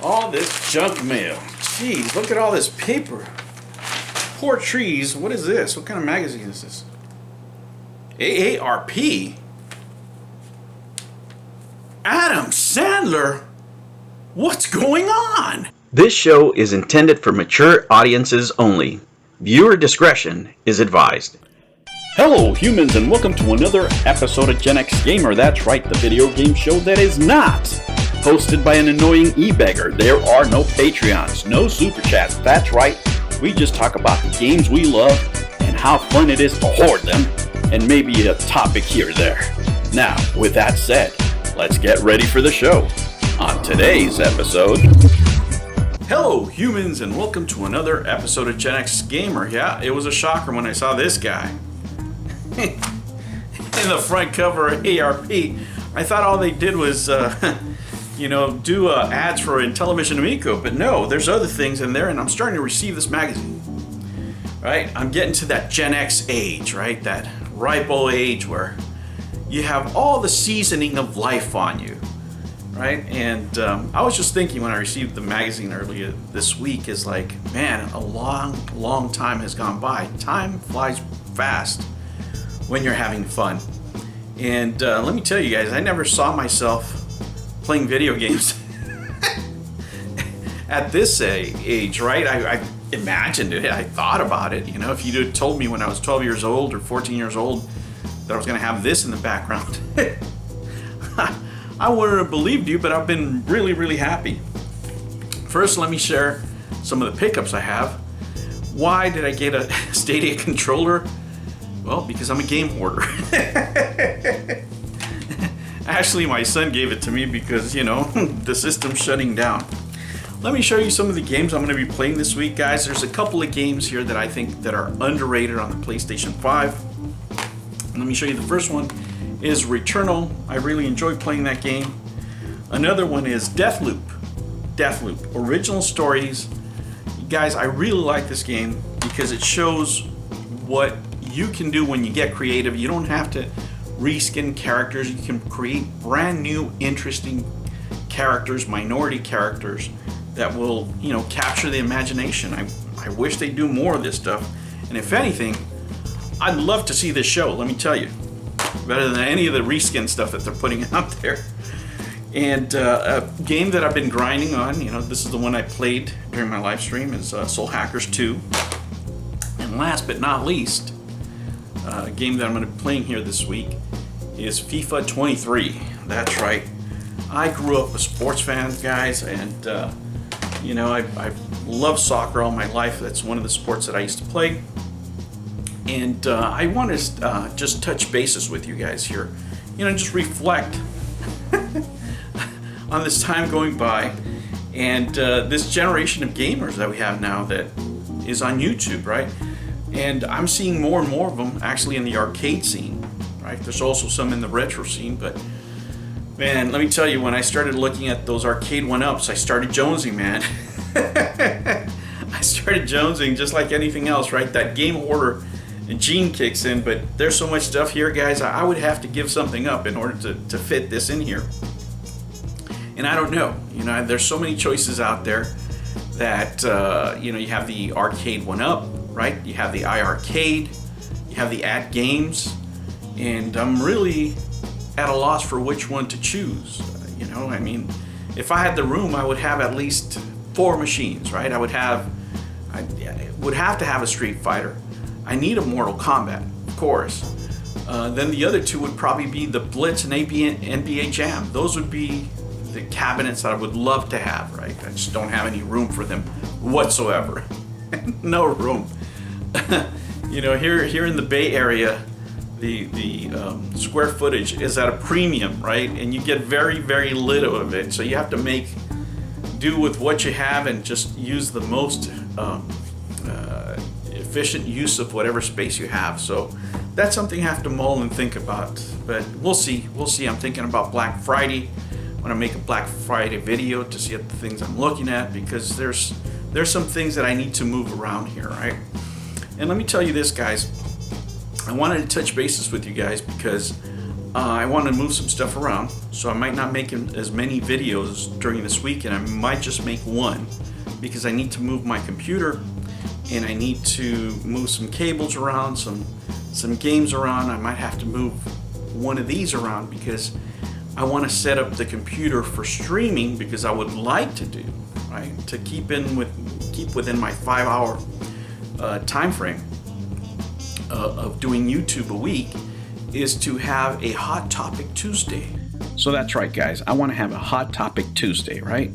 All this junk mail. Jeez, look at all this paper. Poor trees. What is this? What kind of magazine is this? AARP? Adam Sandler? What's going on? This show is intended for mature audiences only. Viewer discretion is advised. Hello humans, and welcome to another episode of Gen X Gamer. That's right, the video game show that is not hosted by an annoying e-beggar. There are no Patreons, no Super Chats. That's right, we just talk about the games we love and how fun it is to hoard them, and maybe a topic here or there. Now, with that said, let's get ready for the show. On today's episode... Hello humans, and welcome to another episode of Gen X Gamer. Yeah, it was a shocker when I saw this guy. In the front cover of ARP. I thought all they did was, do ads for Intellivision Amico, but no, there's other things in there, and I'm starting to receive this magazine. Right? I'm getting to that Gen X age, right? That ripe old age where you have all the seasoning of life on you, right? And I was just thinking when I received the magazine earlier this week is like, man, a long time has gone by. Time flies fast when you're having fun. And let me tell you guys, I never saw myself playing video games at this age, right? I imagined it, I thought about it. You know, if you'd told me when I was 12 years old or 14 years old that I was gonna have this in the background, I wouldn't have believed you, but I've been really happy. First, let me share some of the pickups I have. Why did I get a Stadia controller? Well, because I'm a game hoarder. Actually, my son gave it to me because, the system's shutting down. Let me show you some of the games I'm going to be playing this week, guys. There's a couple of games here that I think that are underrated on the PlayStation 5. Let me show you the first one is Returnal. I really enjoy playing that game. Another one is Deathloop. Deathloop. Original stories. Guys, I really like this game because it shows what you can do when you get creative. You don't have to reskin characters. You can create brand new, interesting characters, minority characters that will, capture the imagination. I wish they'd do more of this stuff. And if anything, I'd love to see this show, let me tell you. Better than any of the reskin stuff that they're putting out there. And a game that I've been grinding on, this is the one I played during my live stream, is Soul Hackers 2. And last but not least, a game that I'm going to be playing here this week is FIFA 23. That's right. I grew up a sports fan, guys, and I love soccer all my life. That's one of the sports that I used to play. And I want to just touch bases with you guys here. Just reflect on this time going by and this generation of gamers that we have now that is on YouTube, right? And I'm seeing more and more of them actually in the arcade scene, right? There's also some in the retro scene, but man, let me tell you, when I started looking at those arcade 1-ups, I started jonesing, man. I started jonesing just like anything else, right? That game hoarder gene kicks in, but there's so much stuff here, guys, I would have to give something up in order to fit this in here. And I don't know, there's so many choices out there that, you have the arcade 1-up, right? You have the iArcade, you have the At Games, and I'm really at a loss for which one to choose. If I had the room, I would have at least 4 machines, right? I would have to have a Street Fighter. I need a Mortal Kombat, of course. Then the other two would probably be the Blitz and NBA Jam. Those would be the cabinets that I would love to have, right? I just don't have any room for them whatsoever. No room. Here in the Bay Area, the square footage is at a premium, right? And you get very little of it. So you have to make do with what you have and just use the most efficient use of whatever space you have. So that's something you have to mull and think about. But we'll see. I'm thinking about Black Friday. I want to make a Black Friday video to see the things I'm looking at, because there's some things that I need to move around here, right? And let me tell you this, guys. I wanted to touch bases with you guys because I want to move some stuff around, so I might not make as many videos during this week, and I might just make one because I need to move my computer and I need to move some cables around, some games around. I might have to move one of these around because I want to set up the computer for streaming, because I would like to do, right, to keep within my 5-hour time frame of doing YouTube a week, is to have a Hot Topic Tuesday. So that's right, guys. I want to have a Hot Topic Tuesday, right?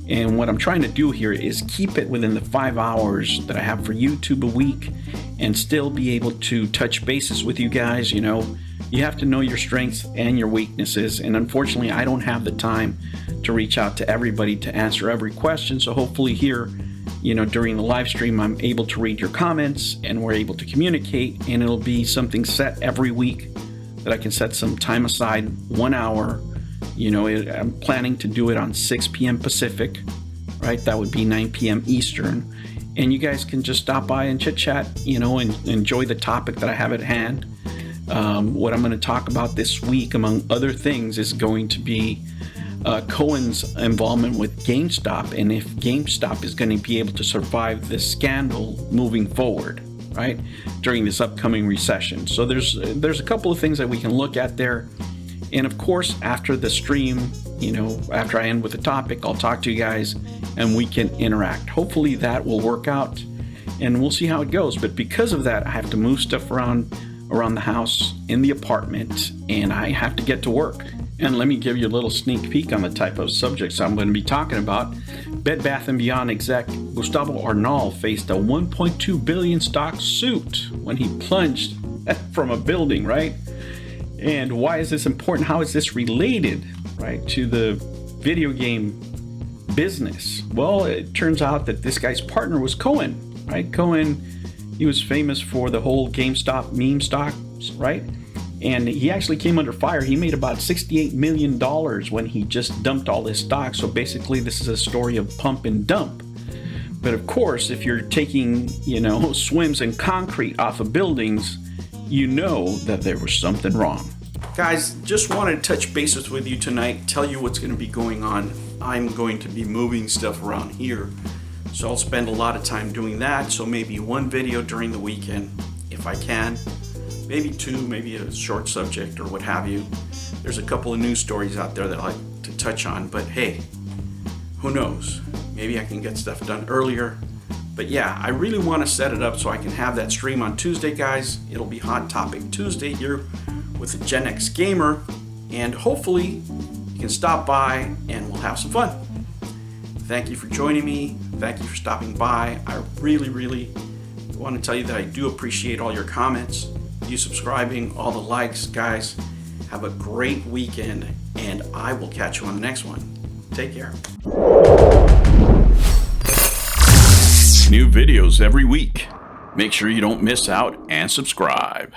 And what I'm trying to do here is keep it within the 5 hours that I have for YouTube a week and still be able to touch bases with you guys. You know, you have to know your strengths and your weaknesses. And unfortunately, I don't have the time to reach out to everybody to answer every question. So hopefully here, you know, during the live stream, I'm able to read your comments and we're able to communicate, and it'll be something set every week that I can set some time aside, 1 hour. You know, I'm planning to do it on 6 p.m. Pacific, right? That would be 9 p.m. Eastern. And you guys can just stop by and chit chat, you know, and enjoy the topic that I have at hand. What I'm going to talk about this week, among other things, is going to be Cohen's involvement with GameStop, and if GameStop is going to be able to survive this scandal moving forward, right, during this upcoming recession. So there's a couple of things that we can look at there. And of course, after the stream, you know, after I end with the topic, I'll talk to you guys and we can interact. Hopefully that will work out and we'll see how it goes. But because of that, I have to move stuff around the house, in the apartment, and I have to get to work. And let me give you a little sneak peek on the type of subjects I'm going to be talking about. Bed Bath & Beyond exec Gustavo Arnal faced a $1.2 billion stock suit when he plunged from a building, right? And why is this important? How is this related, right, to the video game business? Well, it turns out that this guy's partner was Cohen, right? Cohen, he was famous for the whole GameStop meme stocks, right? And he actually came under fire. He made about $68 million when he just dumped all his stock. So basically, this is a story of pump and dump. But of course, if you're taking, you know, swims in concrete off of buildings, you know that there was something wrong. Guys, just wanted to touch bases with you tonight, tell you what's going to be going on. I'm going to be moving stuff around here, so I'll spend a lot of time doing that. So maybe one video during the weekend, if I can, maybe two, maybe a short subject or what have you. There's a couple of news stories out there that I like to touch on, but hey, who knows? Maybe I can get stuff done earlier. But yeah, I really want to set it up so I can have that stream on Tuesday, guys. It'll be Hot Topic Tuesday here with the Gen X Gamer, and hopefully you can stop by and we'll have some fun. Thank you for joining me. Thank you for stopping by. I really, really want to tell you that I do appreciate all your comments, you subscribing, all the likes, guys. Have a great weekend, and I will catch you on the next one. Take care. New videos every week. Make sure you don't miss out and subscribe.